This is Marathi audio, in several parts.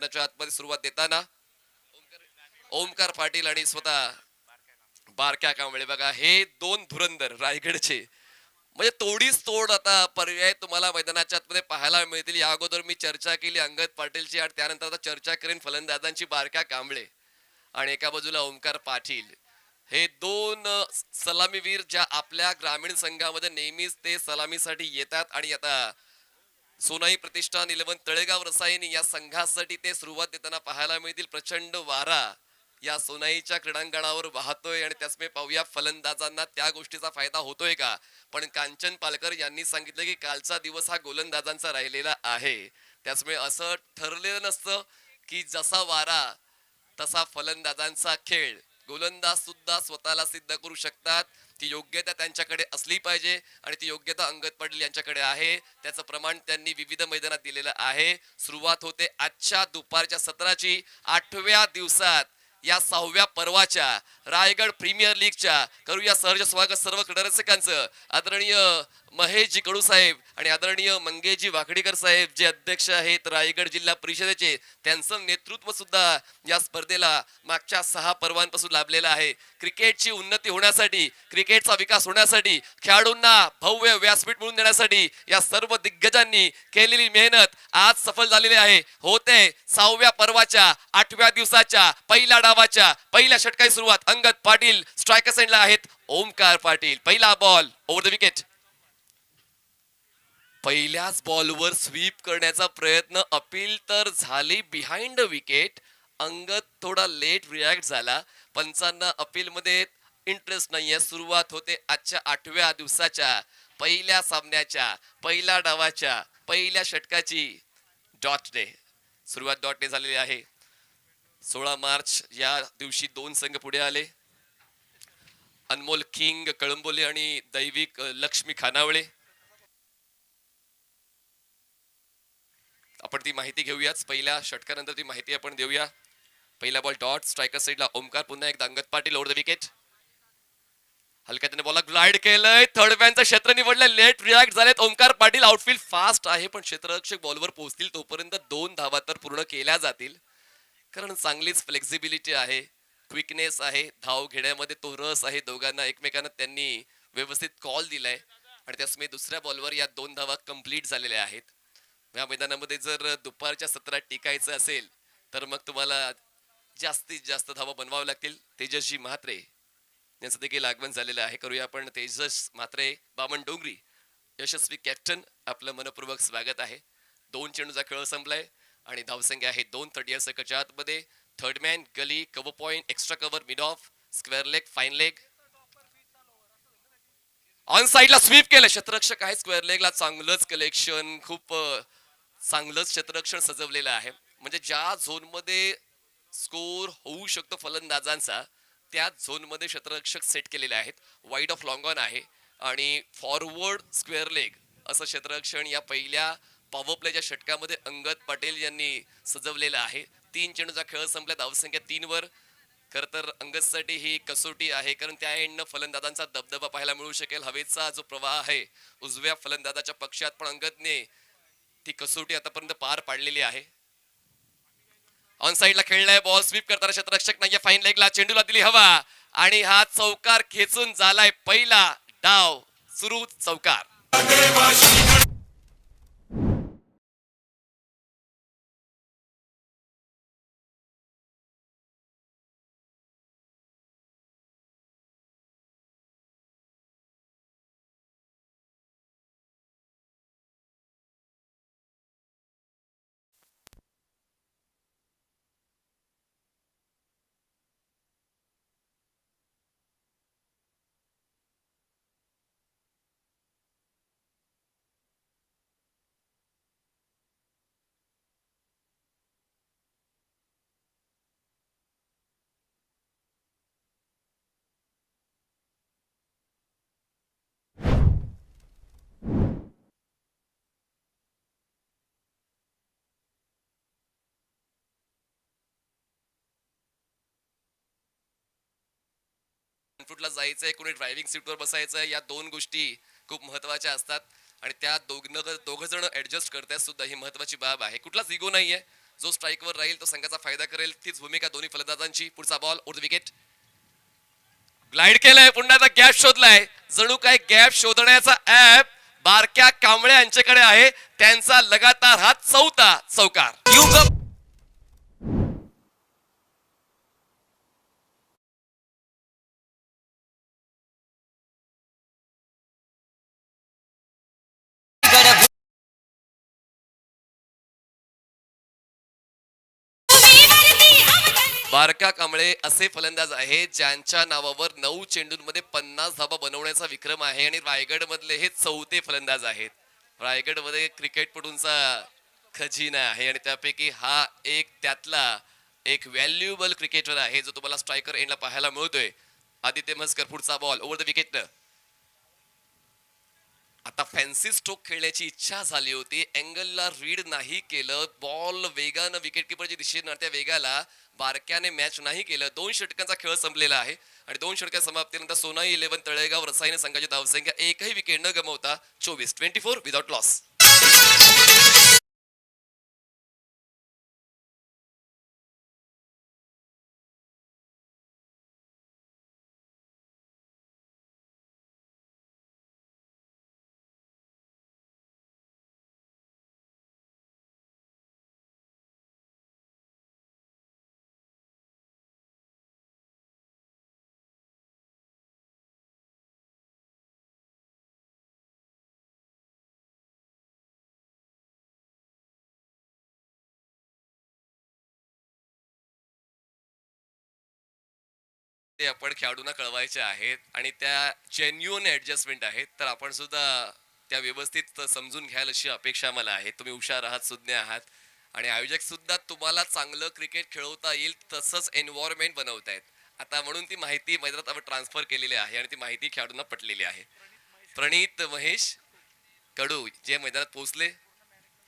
आतमध्ये सुरुवात देताना ओमकार पाटील आणि स्वतः बारक्या कांबळे बघा हे दोन धुरंधर रायगडचे म्हणजे तोडीस तोड आता पर्याय तुम्हाला मैदानाच्या आतमध्ये पाहायला मिळतील. या अगोदर मी चर्चा केली अंगद पाटीलची आणि त्यानंतर आता चर्चा करेन फलंदाजांची बारक्या कांबळे आणि एका बाजूला ओमकार पाटील. हे दोन सलामीवीर ज्या आपल्या ग्रामीण संघामध्ये नेहमीच ते सलामीसाठी येतात आणि आता सोनाई प्रतिष्ठान 11 तळेगाव रसायनी या संघासाठी ते सुरुवात देताना पाहायला मिळतील. प्रचंड वारा या सोनाईच्या क्रीडांगणावर वाहतोय आणि त्याचमुळे पाहूया फलंदाजांना त्या गोष्टीचा फायदा होतोय का. पण कांचन पालकर यांनी सांगितलं की कालचा दिवस हा गोलंदाजांचा राहिलेला आहे. त्याचमुळे असं ठरलेलं नसतं की जसा वारा तसा फलंदाजांचा खेळ. गोलंदाज सुद्धा स्वतःला सिद्ध करू शकतात. ती योग्यता त्यांच्याकडे असली पाहिजे आणि ती योग्यता अंगद पाटील यांच्याकडे आहे. त्याचं प्रमाण त्यांनी विविध मैदानात दिलेलं आहे. सुरुवात होते आजच्या दुपारच्या सत्राची 8व्या दिवसात या 6व्या पर्वाच्या रायगड प्रीमियर लीगच्या. करूया सहर्ष स्वागत सर्व क्रीडारसिकांचं. आदरणीय महेशजी कडू साहेब आणि आदरणीय मंगेशजी वाकडीकर साहेब जे अध्यक्ष आहेत रायगड जिल्हा परिषदेचे, त्यांचं नेतृत्व सुद्धा या स्पर्धेला मागच्या 6 पर्वांपासून लाभलेलं आहे. क्रिकेटची उन्नती होण्यासाठी, क्रिकेटचा विकास होण्यासाठी, खेळाडूंना भव्य व्यासपीठ मिळवून देण्यासाठी या सर्व दिग्गजांनी केलेली मेहनत आज सफल झालेली आहे. होते 6व्या पर्वाच्या 8व्या दिवसाच्या पहिल्या डावाच्या पहिल्या षटकाची सुरुवात. अंगद पाटील स्ट्रायकर साइडला आहेत. ओमकार पाटील पहिला बॉल ओव्हर द विकेट. पहिल्याच बॉलवर स्वीप करण्याचा प्रयत्न. अपील तर झाली बिहाइंड द विकेट. अंगद थोडा लेट रिॲक्ट झाला. पंचांना अपील मध्ये इंटरेस्ट नाहीये. सुरुवात होते आजच्या 8व्या दिवसाच्या पहिल्या सामन्याच्या पहिल्या डावाच्या पहिल्या षटकाची. डॉटने सुरुवात डॉटने झालेली आहे. 16 मार्च या दिवशी 2 संघ पुढे आले. अनमोल किंग कळंबोली आणि दैविक लक्ष्मी खानावळे. आपण ती माहिती घेऊयाच. पहिल्या षटकानंतर ती माहिती आपण देऊया. पहिला बॉल डॉट स्ट्रायकर साइडला ओमकार. पुन्हा एकदा Angad Patil over the wicket. हलक्याने बॉल ग्लाइड केलंय. थर्ड मॅनचं क्षेत्र निवडलंय. लेट रिॲक्ट झालेत ओमकार पाटील. आउटफील्ड फास्ट आहे पण क्षेत्ररक्षक बॉलवर पोहोचतील तोपर्यंत 2 धावा तर पूर्ण केल्या जातील. कारण चांगलीच फ्लेक्झिबिलिटी आहे, क्विकनेस आहे, धाव घेण्यामध्ये तो रस आहे. दोघांना एकमेकांना त्यांनी व्यवस्थित कॉल दिलाय आणि त्यासमुळे दुसऱ्या बॉलवर या 2 धावा कंप्लीट झालेल्या आहेत. या मैदानामध्ये जर दुपारच्या सत्रात टिकायचं असेल तर मग तुम्हाला जास्तीत जास्त धावा बनवाव्या लागतील. तेजसजी म्हात्रे यांचं देखील आगमन झालेलं आहे. करूया आपण तेजस म्हात्रे बामण डोंगरी यशस्वी कॅप्टन, आपलं मनपूर्वक स्वागत आहे. 2 चेंडूचा खेळ संपलाय आणि धावसंख्या आहे 2. 30 सेकंडच्या आतमध्ये. Third man, gully, cover point, extra cover, mid off, square leg, fine leg. On साइडला स्वीप केलं. क्षेत्ररक्षक आहे स्क्वेअर लेगला. चांगलंच कलेक्शन, खूप चांगलंच क्षेत्ररक्षण सजवलेलं आहे. म्हणजे ज्या झोन मध्ये स्कोर होऊ शकतो फलंदाजांचा त्या झोन मध्ये क्षेत्ररक्षक सेट केलेले आहेत. वाईड ऑफ लॉंग ऑन आहे आणि फॉरवर्ड स्क्वेअर लेग असं क्षेत्ररक्षण या पहिल्या पॉवर प्लेच्या षटकामध्ये अंगद पाटील यांनी सजवलेलं आहे. 3 चेंडूचा खेळ संपला. धावसंख्या 3 वर. खर तर अंगदसाठी ही कसोटी आहे कारण त्या एंडनं फलंदाजांचा दबदबा पाहायला मिळू शकेल. हवेचा जो प्रवाह आहे उजव्या फलंदाजाच्या पक्षात, पण अंगदने ती कसोटी आतापर्यंत पार पाडलेली आहे. ऑन साइडला खेळलाय. बॉल स्वीप करताना क्षेत्ररक्षक नाहीये. फाईन लेगला चेंडूला दिली हवा आणि हा चौकार खेचून झालाय. पहिला डाव सुरू. चौकार. फ्रूटला जायचंय, कोणी ड्रायव्हिंग सीटवर बसायचंय, या 2 गोष्टी खूप महत्वाच्या असतात आणि त्या दोघ जण ऍडजस्ट करतात सुद्धा. ही महत्वाची बाब आहे. कुठलाच इगो नाहीये. जो स्ट्राईकवर राहील तो संघाचा फायदा करेल, तीच भूमिका दोन्ही फलंदाजांची. पुढचा ball over the wicket. Glide केलाय, पुन्हा गॅप शोधलाय. जणू काय गॅप शोधण्याचा ऍप बारक्या कांबळे यांच्याकडे आहे. त्यांचा लगातार हा चौथा चौकार. बारका कांबळे असे फलंदाज आहेत ज्यांच्या नावावर 9 चेंडूंमध्ये 50 धाबा बनवण्याचा विक्रम आहे आणि रायगड मधले हे चौथे फलंदाज आहेत. रायगड मध्ये क्रिकेटपटूंचा खजिना आहे आणि त्यापैकी हा एक त्यातला एक व्हॅल्युएबल क्रिकेटर आहे जो तुम्हाला स्ट्रायकर एंडला पाहायला मिळतोय. आदित्य म्हसकर. पुढचा बॉल ओव्हर द विकेट. आता फॅन्सी स्ट्रोक खेळण्याची इच्छा झाली होती, अँगलला रीड नाही केलं, बॉल वेगानं विकेट किपरच्या दिशेनं त्या वेगाला बारक्याने मॅच नाही केलं. 2 षटकांचा खेळ संपलेला आहे आणि 2 षटका समाप्तीनंतर सोनाई 11 तळेगाव रसायन संघाची धावसंख्या एकही विकेट न गमावता 24 विदाउट लॉस. ते आपण खेळाडूंना कळवायचे आहेत आणि त्या जेन्युअन ऍडजस्टमेंट आहेत, तर आपण सुद्धा त्या व्यवस्थित समजून घ्याल अशी अपेक्षा मला आहे. तुम्ही हुशार आहात, सुज्ञ आहात आणि आयोजक सुद्धा तुम्हाला चांगलं क्रिकेट खेळवता येईल तसंच एन्व्हायरमेंट बनवतायत. आता म्हणून ती माहिती मैदानात आपण ट्रान्सफर केलेली आहे आणि ती माहिती खेळाडूंना पटलेली आहे. प्रणित महेश कडू जे मैदानात पोहोचले,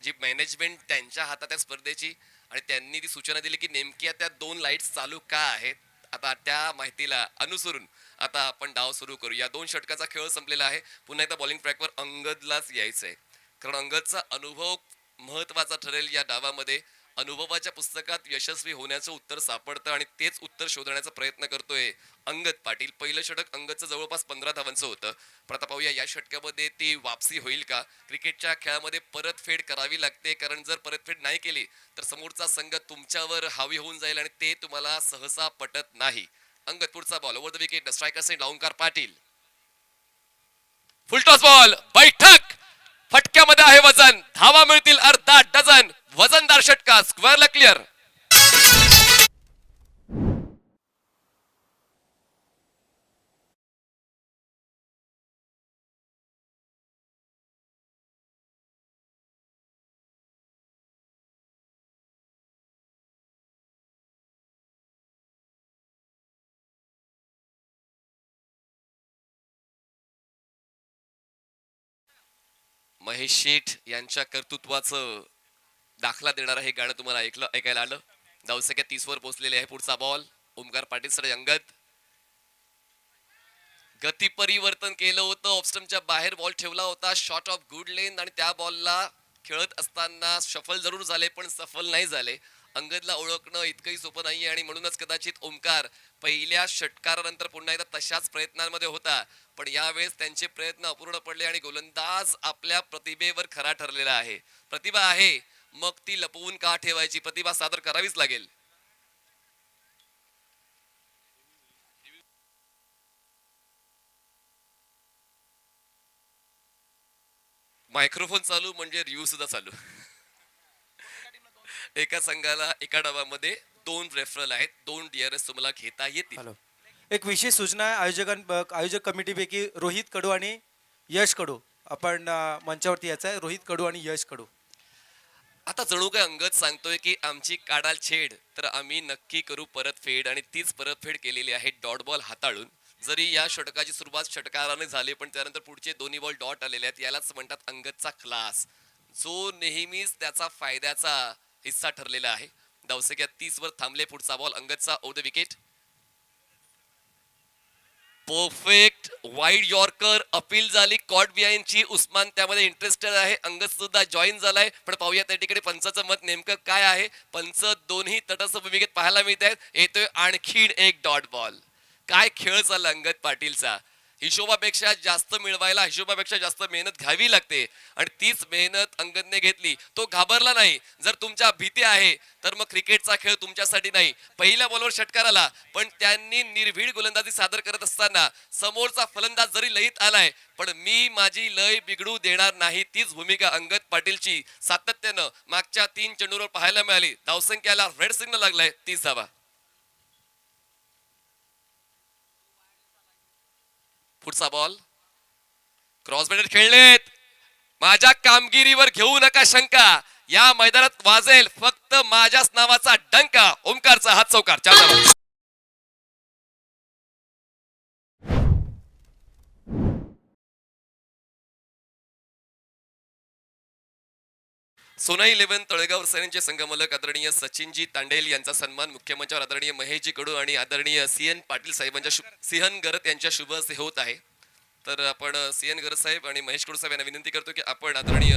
जी मॅनेजमेंट त्यांच्या हातात आहे स्पर्धेची आणि त्यांनी ती सूचना दिली की नेमक्या त्या 2 लाईट्स चालू का आहेत. आता त्या माहितीला अनुसरून आता आपण डाव सुरू करू. या 2 षटकाचा खेळ संपलेला आहे. पुन्हा एकदा बॉलिंग ट्रॅकवर अंगदलाच यायचंय, कारण अंगदचा अनुभव महत्वाचा ठरेल या डावामध्ये. अनुभवाच्या पुस्तकात यशस्वी होण्याचं उत्तर सापडतं आणि तेच उत्तर शोधण्याचा प्रयत्न करतोय अंगद पाटील. पहिलं षटक अंगदचं जवळपास 15 धावांचं होतं. प्रताप पाहूया या षटकामध्ये ती वापसी होईल का. क्रिकेटच्या खेळामध्ये परतफेड करावी लागते, कारण जर परतफेड नाही केली तर समोरचा संघ तुमच्यावर हावी होऊन जाईल आणि ते तुम्हाला सहसा पटत नाही. अंगद. पुढचा ball over the wicket. Striker send Omkar Patil. Full toss ball. बैठक. फटक्यामध्ये आहे वजन. धावा मिळतील अर्धा डझन. वजनदार षटका. स्क्वेअरला क्लिअर. महेश शेठ यांच्या कर्तृत्वाचं दाखला देणार हे गाणं तुम्हाला ऐकायला आलं. धावसंख्या 30 वर पोहोचलेले आहे. पुढचा बॉल ओमकार पाटील कडे. अंगद. गती परिवर्तन केलं होतं, ऑफस्टमच्या बाहेर बॉल ठेवला होता, शॉट ऑफ गुड लेंथ आणि त्या बॉलला खेळत असताना सफल जरूर झाले पण सफल नाही झाले. अंगदला ओळखणं इतकंही सोपं नाहीये आणि म्हणूनच कदाचित ओमकार पहिल्या षटकारानंतर पुन्हा एकदा तशाच प्रयत्नांमध्ये होता, पण यावेळेस त्यांचे प्रयत्न अपूर्ण पडले आणि गोलंदाज आपल्या प्रतिभेवर खरा ठरलेला आहे. प्रतिभा आहे, मग ती लपवून का ठेवायची. प्रतिभा सादर करावीच लागेल. मायक्रोफोन चालू म्हणजे रिव्ह्यू सुद्धा चालू. एका संघाला एका डावामध्ये 2 रेफरल आहेत. 2 DRS तुम्हाला घेता येतील. हॅलो, एक विशेष सूचना आहे आयोजक कमिटीपैकी रोहित कडू आणि यश कडू आपण मंचावरती यायचं आहे. रोहित कडू आणि यश कडू. आता जणू काय अंगद सांगतोय की आमची काढाल छेड तर आम्ही नक्की करू परतफेड आणि तीच परतफेड केलेली आहे डॉट बॉल हाताळून. जरी या षटकाची सुरुवात षटकाराने झाली पण त्यानंतर पुढचे दोन्ही बॉल डॉट आलेले आहेत. यालाच म्हणतात अंगदचा क्लास, जो नेहमीच त्याचा फायद्याचा हिस्सा ठरलेला आहे. धावसंख्या 30 वर थांबले. पुढचा बॉल अंगदचा over the wicket. Perfect wide yorker appeal झाली कॉट बिहाइंडची. उस्मान त्यामध्ये इंटरेस्टेड आहे. अंगद सुद्धा जॉईन झालाय. पण पाहूया त्या ठिकाणी पंचाचं मत नेमकं काय आहे. पंच दोन्ही तटस्थ भूमिकेत पाहायला मिळत आहेत. येतोय आणखीन एक डॉट बॉल. काय खेळ चालला अंगद पाटीलचा. हिशोबापेक्षा जास्त मिळवायला हिशोबापेक्षा जास्त मेहनत घ्यावी लागते आणि तीच मेहनत अंगदने घेतली. तो घाबरला नाही. जर तुमच्या भीती आहे तर मग क्रिकेटचा खेळ तुमच्यासाठी नाही. पहिल्या बॉलवर षटकार आला पण त्यांनी निर्भीड गोलंदाजी सादर करत असताना समोरचा फलंदाज जरी लयीत आलाय पण मी माझी लय बिघडू देणार नाही. तीच भूमिका अंगद पाटीलची सातत्यानं मागच्या 3 चेंडूवर पाहायला मिळाली. धावसंख्याला रेड सिग्नल लागलाय 30 धावा. पुढचा बॉल क्रॉस बॅटर खेळलेत. माझ्या कामगिरीवर घेऊ नका शंका. या मैदानात वाजेल फक्त माझ्याच नावाचा डंका. ओमकारचा हात चौकार 4 धावा. सोना 11 तळेगाव रसायनचे संघमालक आदरणीय सचिनजी तांडेल यांचा सन्मान मुख्यमंचावर आदरणीय महेशजी कडू आणि आदरणीय सीएन पाटील साहेबांच्या सीहन गरत यांच्या शुभ हस्ते होत आहे. तर आपण सीएन गरत साहेब आणि महेश कडू साहेब यांना विनंती करतो की आपण आदरणीय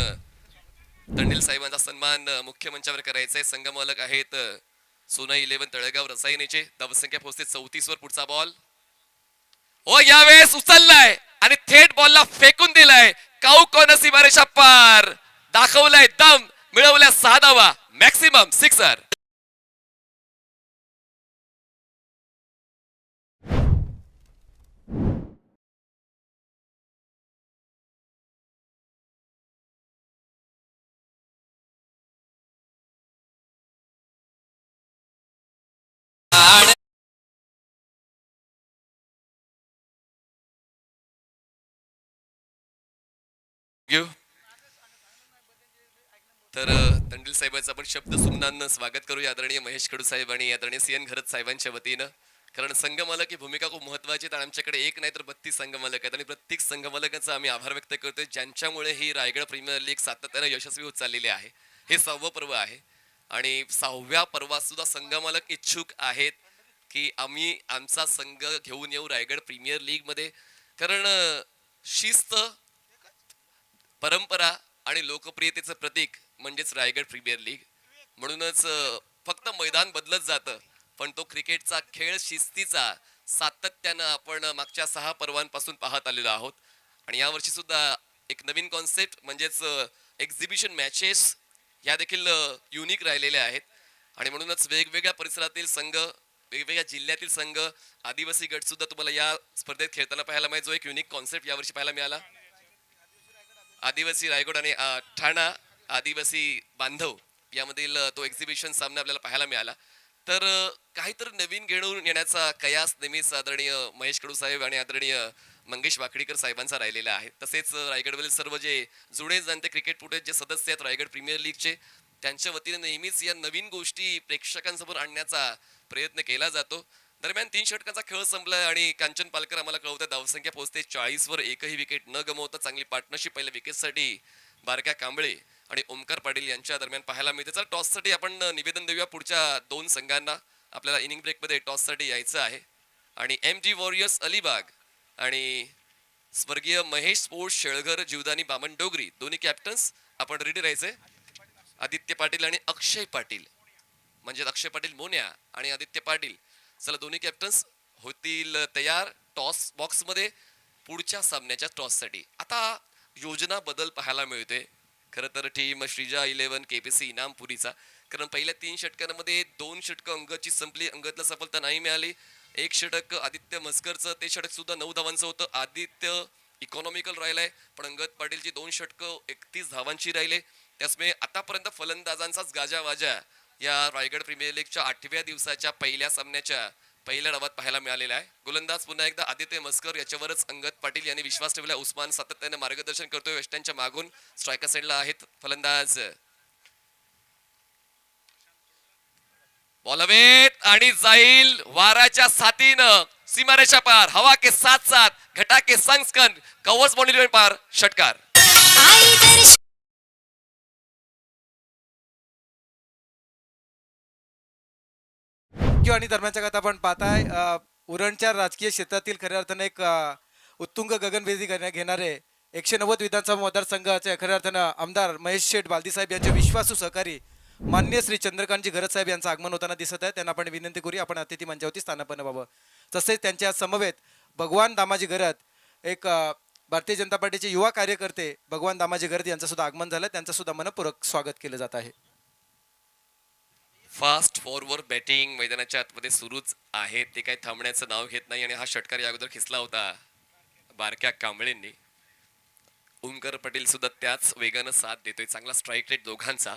तांडेल साहेबांचा सन्मान मुख्यमंचावर करायचा आहे. संघमालक आहेत सोना 11 तळेगाव रसायनीचे. धावसंख्या पोहोचते 34 वर. पुढचा बॉल हो यावेळेस उचललाय आणि थेट बॉलला फेकून दिलाय. काऊ कोण सीमारेषा पार. दाखवलाय दम. मिळवल्या 6 धावा. Maximum sixer. तर तंडील साहेबांचं आपण शब्द सुमनानं स्वागत करूया आदरणीय महेश कडू साहेब आणि आदरणीय सीएन घरत साहेबांच्या वतीनं. कारण संघमालक ही भूमिका खूप महत्वाची. तर आमच्याकडे एक नाही तर 32 संघमालक आहेत आणि प्रत्येक संघमालकांचा आम्ही आभार व्यक्त करतोय ज्यांच्यामुळे ही रायगड प्रीमियर लीग सातत्याने यशस्वी होत चाललेली आहे. हे 6वं पर्व आहे आणि 6व्या पर्वात सुद्धा संघमालक इच्छुक आहेत की आम्ही आमचा संघ घेऊन येऊ रायगड प्रीमियर लीग मध्ये. कारण शिस्त, परंपरा आणि लोकप्रियतेचं प्रतीक म्हणजेच रायगड प्रीमियर लीग. म्हणूनच फक्त मैदान बदलत जातं पण तो क्रिकेटचा खेळ शिस्तीचा सातत्यानं आपण मागच्या 6 पर्वांपासून पाहत आलेलो आहोत. आणि यावर्षी सुद्धा एक नवीन कॉन्सेप्ट म्हणजेच एक्झिबिशन मॅचेस ह्या देखील युनिक राहिलेल्या आहेत. आणि म्हणूनच वेगवेगळ्या परिसरातील संघ, वेगवेगळ्या जिल्ह्यातील संघ, आदिवासी गट सुद्धा तुम्हाला या स्पर्धेत खेळताना पाहायला मिळेल. जो एक युनिक कॉन्सेप्ट यावर्षी पाहायला मिळाला. आदिवासी रायगड आणि ठाणा आदिवासी बांधव यामधील तो एक्झिबिशन सामना आपल्याला पाहायला मिळाला. तर काहीतरी नवीन घेऊन येण्याचा कयास नेहमीच आदरणीय महेश कडू साहेब आणि आदरणीय मंगेश वाकडीकर साहेबांचा राहिलेला आहे. तसेच रायगडवरील सर्व जे जुने जाणते क्रिकेटपटू जे सदस्य आहेत रायगड प्रीमियर लीगचे त्यांच्या वतीने नेहमीच या नवीन गोष्टी प्रेक्षकांसमोर आणण्याचा प्रयत्न केला जातो. दरम्यान 3 षटकांचा खेळ संपलाय आणि कांचन पालकर आम्हाला कळवतात धावसंख्या पोहोचते 40 वर. एकही विकेट न गमावता चांगली पार्टनरशिप पहिल्या विकेटसाठी बारक्या कांबळे आणि ओमकार पाटील यांच्या दरम्यान पाहायला मिळते. तर टॉससाठी आपण निवेदन देऊया पुढच्या 2 संघांना. आपल्याला इनिंग ब्रेकमध्ये टॉससाठी यायचं आहे आणि MG वॉरियर्स अलिबाग आणि स्वर्गीय महेश स्पोर्ट्स शेळघर जीवदानी बामण डोगरी दोन्ही कॅप्टन्स आपण रेडी राहायचे. आदित्य पाटील आणि अक्षय पाटील म्हणजे अक्षय पाटील मोन्या आणि आदित्य पाटील चला दोन्ही कॅप्टन्स होतील तयार टॉस बॉक्स मध्ये पुढच्या सामन्याच्या टॉस साठी. आता योजना बदल पाहायला मिळते खरं तर टीम श्रीजा 11 KPC इनामपुरीचा. कारण पहिल्या 3 षटकांमध्ये 2 षटकं अंगदची संपली. अंगदला सफलता नाही मिळाली. 1 षटक आदित्य मस्करचं, ते षटक सुद्धा 9 धावांचं होतं. आदित्य इकॉनॉमिकल राहिलाय पण अंगद पाटीलची 2 षटकं 31 धावांची राहिले. त्यामुळे आतापर्यंत फलंदाजांचाच गाजावाजा या रायगड प्रीमियर लीगच्या 8व्या दिवसाच्या पहिल्या सामन्याच्या पहिल्या डावात पाहायला मिळालेला आहे. गोलंदाज पुन्हा एकदा आदित्य मस्कर याच्यावरच अंगद पाटील यांनी विश्वास ठेवला. उस्मान सातत्याने मार्गदर्शन करतोय. वेस्टर्नच्या मागून स्ट्रायकर साईडला आहेत फलंदाज. बॉलवेट आणि जाईल वाराच्या साथीनं सीमारेषा पार. हवा के साथ साथ घटा के संग संग कवच बाउंड्री पार. षटकार आणि दरम्यानच्या गत आपण पाहताय उरणच्या राजकीय क्षेत्रातील खऱ्या अर्थानं एक उत्तुंग गगनभेदी घेणारे 190 विधानसभा मतदारसंघाचे खऱ्या अर्थानं आमदार महेश शेठ बालदीसाहेब यांचे विश्वासू सहकारी मान्य श्री चंद्रकांतजी घरत साहेब यांचं आगमन होताना दिसत आहे. त्यांना आपण विनंती करूया आपण अतिथी मंचावरती स्थानापन्न व्हावं. तसेच त्यांच्या समवेत भगवान दामाजी घरत एक भारतीय जनता पार्टीचे युवा कार्यकर्ते भगवान दामाजी घरत यांचं सुद्धा आगमन झालं. त्यांचं सुद्धा मनपूर्वक स्वागत केलं जात आहे. फास्ट फॉरवर्ड बॅटिंग मैदानाच्या आतमध्ये सुरूच आहे. ते काही थांबण्याचं नाव घेत नाही आणि हा षटकार या अगोदर खिसला होता बारक्या कांबळेंनी. ओमकार पटेल सुद्धा त्याच वेगानं साथ देतोय. चांगला स्ट्राईक रेट दोघांचा.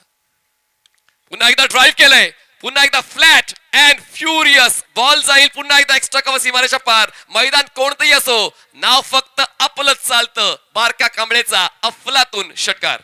पुन्हा एकदा ड्राईव्ह केलंय. पुन्हा एकदा फ्लॅट अँड फ्युरियस बॉल जाईल. पुन्हा एकदा एक्स्ट्रा कव्हर सीमारेषा पार. मैदान कोणतंही असो नाव फक्त आपलंच चालतं. बारक्या कांबळेचा अफलातून षटकार.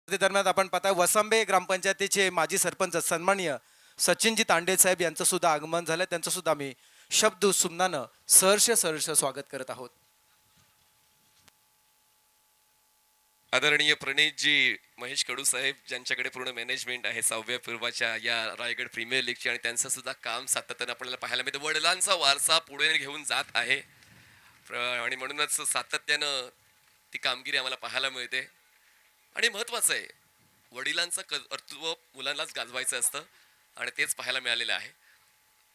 दरम्यान आपण पाहता वसंबे ग्रामपंचायतीचे माजी सरपंच सन्माननीय सचिनजी तांडे साहेब यांचं सुद्धा आगमन झालं. त्यांचं सुद्धा आम्ही शब्द सुमनानं सहर्ष स्वागत करत आहोत. आदरणीय प्रणीतजी महेश कडू साहेब ज्यांच्याकडे पूर्ण मॅनेजमेंट आहे 6व्या पूर्वाच्या या रायगड प्रीमियर लीगची आणि त्यांचं सुद्धा काम सातत्यानं आपल्याला पाहायला मिळतं. वडिलांचा वारसा पुढे घेऊन जात आहे आणि म्हणूनच सातत्यानं ती कामगिरी आम्हाला पाहायला मिळते. आणि महत्वाचं आहे वडिलांचं कर्तृत्व मुलांनाच गाजवायचं असतं आणि तेच पाहायला मिळालेलं आहे.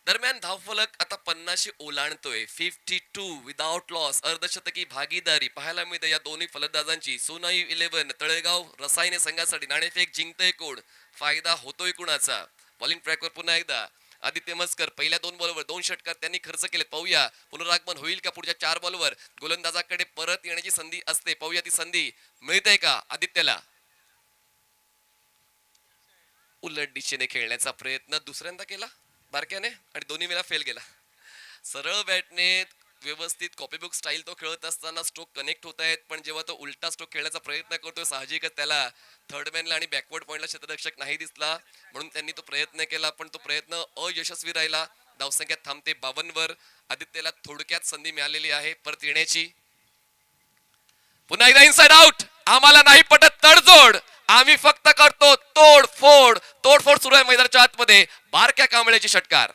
दरम्यान धावफलक आता 50 ओलांडतोय. 52 विदाउट लॉस. अर्धशतकी भागीदारी पाहायला मिळते या दोन्ही फलंदाजांची. सोनाई 11 तळेगाव रसायने संघासाठी. नाणेफेक जिंकतोय कोण? फायदा होतोय कुणाचा? बॉलिंग ट्रॅकवर पुन्हा एकदा आदित्य मस्कर. पहिल्या 2 बॉलवर 2 षटकार त्यांनी खर्च केलेत. पाहूया पुनरागमन होईल का पुढच्या 4 बॉलवर. गोलंदाजाकडे परत येण्याची संधी असते. पाहूया ती संधी मिळते का आदित्यला. उलट दिशेने खेळण्याचा प्रयत्न दुसऱ्यांदा केला बारक्याने आणि दोन्ही वेळा फेल गेला. सरळ बॅटने व्यवस्थित कॉपीबुक स्टाईल तो खेळत असताना स्ट्रोक कनेक्ट होत आहेत. पण जेव्हा तो उलटा स्ट्रोक खेळण्याचा प्रयत्न करतोय साहजिकच त्याला थर्ड मॅनला आणि बॅकवर्ड पॉइंटला क्षेत्ररक्षक नाही दिसला म्हणून त्यांनी तो प्रयत्न केला पण तो प्रयत्न अयशस्वी राहिला. धावसंख्या थांबते 52 वर. आदित्यला थोडक्यात संधी मिळालेली आहे परत येण्याची. पुन्हा एकदा इनसाइड आउट. आम्हाला नाही पटत तडजोड. आम्ही फक्त करतो तोडफोड. तोडफोड सुरू आहे मैदानाच्या आतमध्ये. बारक्या कांबळेची षटकार.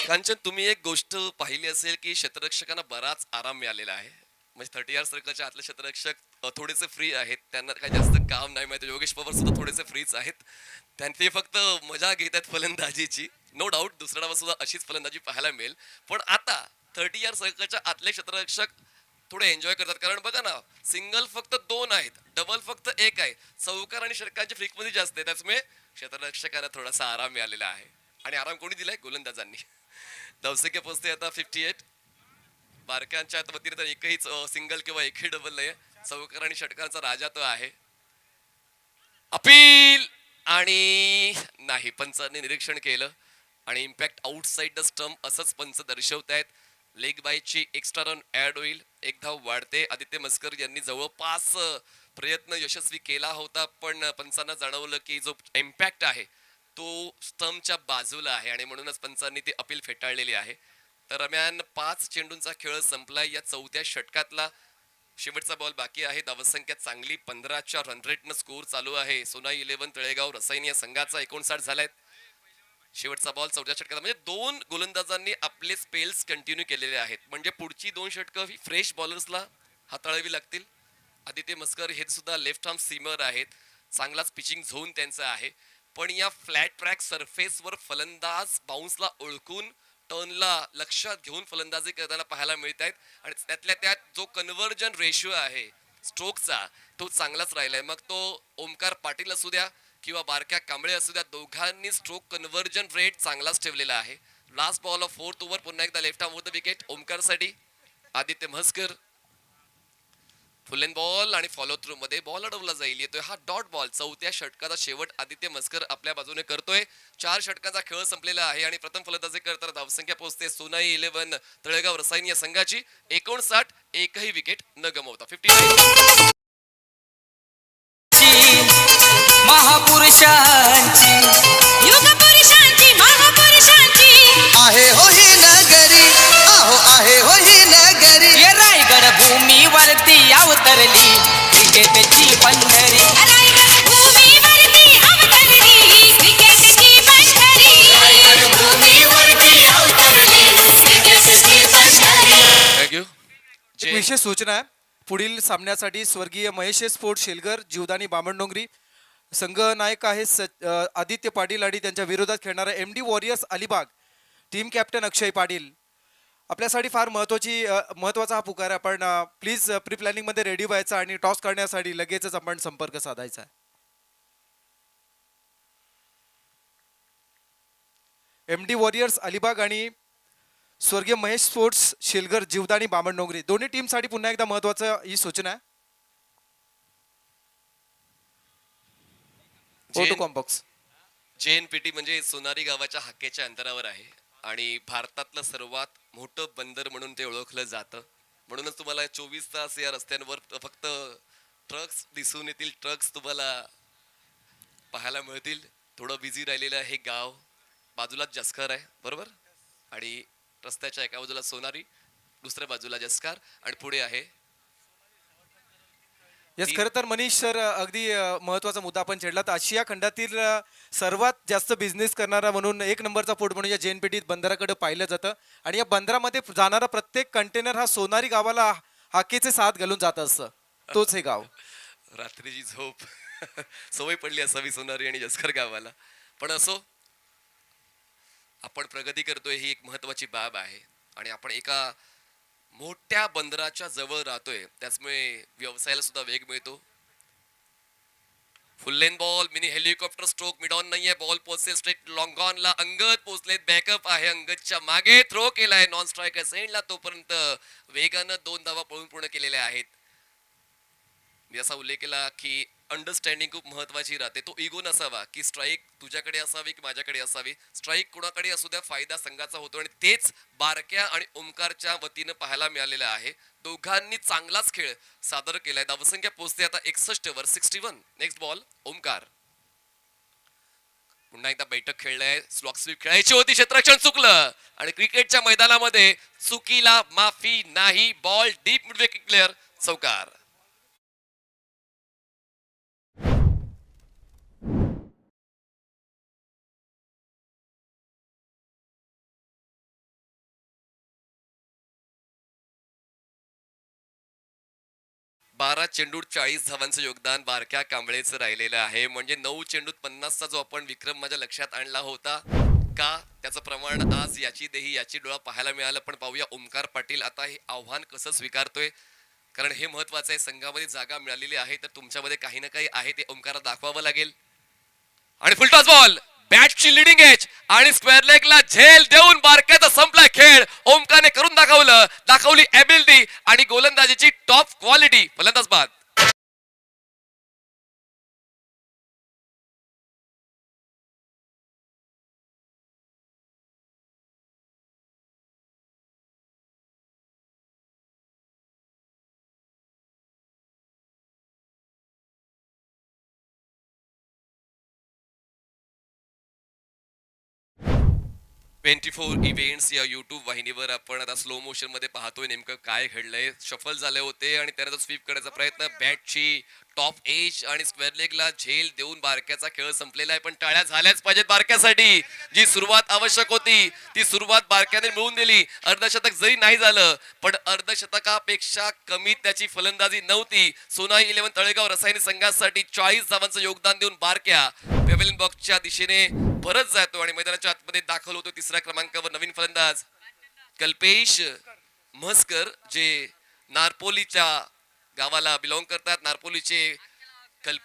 कांचन तुम्ही एक गोष्ट पाहिली असेल की क्षेत्ररक्षकांना बराच आराम मिळालेला आहे. म्हणजे 30 यार्ड सर्कलच्या आतले क्षेत्ररक्षक थोडेसे फ्री आहेत. त्यांना काही जास्त काम नाही माहिती. योगेश पवार सुद्धा थोडेसे फ्रीच आहेत. त्यांचे फक्त मजा घेत आहेत फलंदाजीची. नो डाऊट दुसऱ्या डावात सुद्धा अशीच फलंदाजी पाहायला मिळेल. पण आता 30 यार्ड सर्कलच्या आतले क्षेत्ररक्षक थोडे एन्जॉय करतात. कारण बघा ना सिंगल फक्त 2 आहेत. डबल फक्त 1 आहे. चौकार आणि षटकांची फ्रिक्वेन्सी जास्त आहे. त्यामुळे क्षेत्ररक्षकांना थोडासा आराम मिळालेला आहे. आणि आराम कोणी दिलाय? गोलंदाजांनी. धावसंख्या पोहोचते आता 58. बारक्यांच्या वतीने तर एकही सिंगल किंवा एकही डबल नाही. चौकार आणि षटकांचा राजा तो आहे. अपील आणि नाही. पंचांनी निरीक्षण केलं आणि इम्पॅक्ट आउटसाइड द स्टंप असंच पंच दर्शवतायत. लेग बायची एक्स्ट्रा रन ऍड होईल. एक धाव वाढते. आदित्य मस्कर यांनी जवळपास प्रयत्न यशस्वी केला होता पण पंचांना जाणवलं की जो इम्पॅक्ट आहे तो स्टंपच्या बाजूला आहे आणि म्हणूनच पंचांनी ती अपील फेटाळलेली आहे. दरम्यान 5 चेंडूंचा खेळ संपलाय. या 4थ्या षटकातला शेवटचा बॉल बाकी आहे. धावसंख्या चांगली 15च्या रन रेटनं स्कोर चालू आहे. सोनाई 11 तळेगाव रसायन या संघाचा 59 झालाय. शेवटचा बॉल 4थ्या षटकात. म्हणजे 2 गोलंदाजांनी आपले स्पेल्स कंटिन्यू केलेले आहेत. म्हणजे पुढची 2 षटकं ही फ्रेश बॉलर्सला हाताळावी लागतील. आदित्य मस्कर हे सुद्धा लेफ्ट आर्म सीमर आहेत. चांगलाच पिचिंग झोन त्यांचा आहे. पण या फ्लॅट ट्रॅक सरफेसवर फलंदाज बाउन्सला ओळखून टर्नला लक्षात घेऊन फलंदाजी करताना पाहायला मिळत आहेत आणि त्यातल्या त्यात जो कन्व्हर्जन रेशिओ आहे स्ट्रोकचा तो चांगलाच राहिलाय. मग तो ओमकार पाटील असू द्या किंवा बारक्या कांबळे असू द्या दोघांनी स्ट्रोक कन्व्हर्जन रेट चांगलाच ठेवलेला आहे. Last ball of 4th over. पुन्हा एकदा left arm over the wicket ओमकारसाठी. Aditya Mhaskar full end ball आणि फॉलो थ्रू मध्ये बॉल अडवला जाईल. येतोय हा डॉट बॉल. चौथ्या षटकाचा शेवट आदित्य मस्कर आपल्या बाजूने करतोय. 4 षटकांचा खेळ संपलेला आहे आणि प्रथम फलंदाजी करताना धावसंख्या पोहोचते सोनाई 11 तळेगाव रसायन या संघाची. 59 एकही विकेट न गमावता. 59 महापुरुषांची युग पुरुषांची महापुरुषांची आहे हो ही नगरी, आहो आहे हो ही नगरी. ये रायगड भूमीवरती अवतरली क्रिकेटची पंढरी. रायगड भूमीवरती अवतरली क्रिकेटची पंढरी. रायगड भूमीवरती अवतरली क्रिकेटची पंढरी. थँक्यू. एक विशेष सूचना आहे. पुढील सामन्यासाठी स्वर्गीय महेश स्पोर्ट शेलगर जीवदानी बामणडोंगरी संघ नायक आहे आदित्य पाटील आणि त्यांच्या विरोधात खेळणारा MD warriors Alibag team captain Akshay Patil. आपल्यासाठी फार महत्वाचा हा पुकार आहे. आपण प्लीज प्री प्लॅनिंग मध्ये रेडी व्हायचा आणि टॉस करण्यासाठी लगेचच आपण संपर्क साधायचा आहे. MD वॉरियर्स अलिबाग आणि स्वर्गीय महेश स्पोर्ट्स शेलगर जीवदानी बामणडोंगरी दोन्ही टीमसाठी पुन्हा एकदा महत्वाचं ही सूचना आहे. फोटो कॉम्बॉक्स JNPT म्हणजे सोनारी गावाच्या हाकेच्या अंतरावर आहे आणि भारतातलं सर्वात मोठं बंदर म्हणून ते ओळखलं जातं. म्हणूनच तुम्हाला 24 तास या रस्त्यांवर फक्त ट्रक्स दिसून येतील. ट्रक्स तुम्हाला पाहायला मिळतील. थोडं बिझी राहिलेलं हे गाव. बाजूलाच जसकर आहे बरोबर, आणि रस्त्याच्या एका बाजूला सोनारी, दुसऱ्या बाजूला जसकार आणि पुढे आहे. यस, खरं तर मनीष सर अगदी महत्वाचा मुद्दा आपण छेडलात. आशिया खंडातील सर्वात जास्त बिझनेस करणारा म्हणून एक नंबरचा पोर्ट म्हणून या JNPT बंदराकडे पाहिलं जातं आणि या बंदरामध्ये जाणारा प्रत्येक कंटेनर हा सोनारी गावाला हाकेचे साथ घालून जात असतं. तोच हे गाव. रात्रीची झोप सवय पडली असावी सोनारी आणि जसकर गावाला. पण असो, आपण प्रगती करतोय ही एक महत्वाची बाब आहे आणि आपण एका मोठ्या बंदराच्या जवळ राहतोय, त्याचमुळे व्यवसायाला सुद्धा वेग मिळतो. फुल लेन ball, mini helicopter stroke, mid on नाहीये. बॉल पोहोचेल स्ट्रेट लॉंग ऑन ला. अंगद पोहोचलेत. बॅकअप आहे अंगदच्या मागे. थ्रो केलाय नॉन स्ट्रायकर सेंडला. तोपर्यंत वेगानं 2 धावा पळून पूर्ण केलेल्या आहेत. मी असा उल्लेख केला की अंडरस्टँडिंग खूप महत्वाची राहते. तो इगो नसावा की स्ट्राईक तुझ्याकडे असावी की माझ्याकडे असावी. स्ट्राईक कुणाकडे असू द्या, फायदा संघाचा होतो आणि तेच बारक्या आणि ओमकारच्या वतीनं पाहायला मिळालेलं आहे. दोघांनी चांगलाच खेळ सादर केलाय. धावसंख्या पोहोचते आता 61 वर. 61. Next ball Omkar. पुन्हा एकदा बैठक खेळलाय. स्लॉक स्वीप खेळायची होती, क्षेत्ररक्षण चुकलं आणि क्रिकेटच्या मैदानामध्ये चुकीला माफी नाही. Ball deep mid wicket clear. चौकार. बारा चेंडूत 40 धावांचं योगदान बारक्या कांबळेचं राहिलेलं आहे. म्हणजे 9 चेंडूत 50चा जो आपण विक्रम माझ्या लक्षात आणला होता का, त्याचं प्रमाण आज याची देही याची डोळा पाहायला मिळालं. पण पाहूया ओमकार पाटील आता हे आव्हान कसं स्वीकारतोय, कारण हे महत्वाचं आहे. संघामध्ये जागा मिळालेली आहे तर तुमच्यामध्ये काही ना काही आहे ते ओमकाराला दाखवावं लागेल. आणि फुलटॉस बॉल, बॅटची लिडिंग एज आणि स्क्वेअर लेगला झेल देऊन बारक्याचा संपला खेळ. ओमकारने करून दाखवली एबिलिटी आणि गोलंदाजीची टॉप क्वालिटी. फलंदाज बाद. ट्वेंटी4 इव्हेंट्स या युट्यूब वाहिनीवर आपण आता स्लो मोशन मध्ये पाहतोय नेमकं काय घडलंय. शफल झाले होते आणि त्यानंतर स्वीप करण्याचा प्रयत्न. बॅटची टॉप एज आणि स्क्वेअर लेगला झेल देऊन बारक्याचा खेळ संपलेला आहे. पण टाळ्या झाल्याच पाहिजेत बारक्यासाठी. जी सुरुवात आवश्यक होती ती सुरुवात बारक्याने मिळवून दिली. अर्धशतक जरी नाही झालं पण अर्धशतकापेक्षा कमी त्याची फलंदाजी नव्हती. सोनाई 11 तळेगाव रसायनी संघासाठी 40 धावांचं योगदान देऊन बारक्या पेव्हिलियन बॉक्सच्या दिशेने परत जातो आणि मैदानाच्या आतमध्ये दाखल होतो. 3ऱ्या क्रमांकावर नवीन फलंदाज कल्पेश म्हसकर, जे नारपोलीच्या गावाला बिलॉंग करतात. नारपोलीचे कल्पेश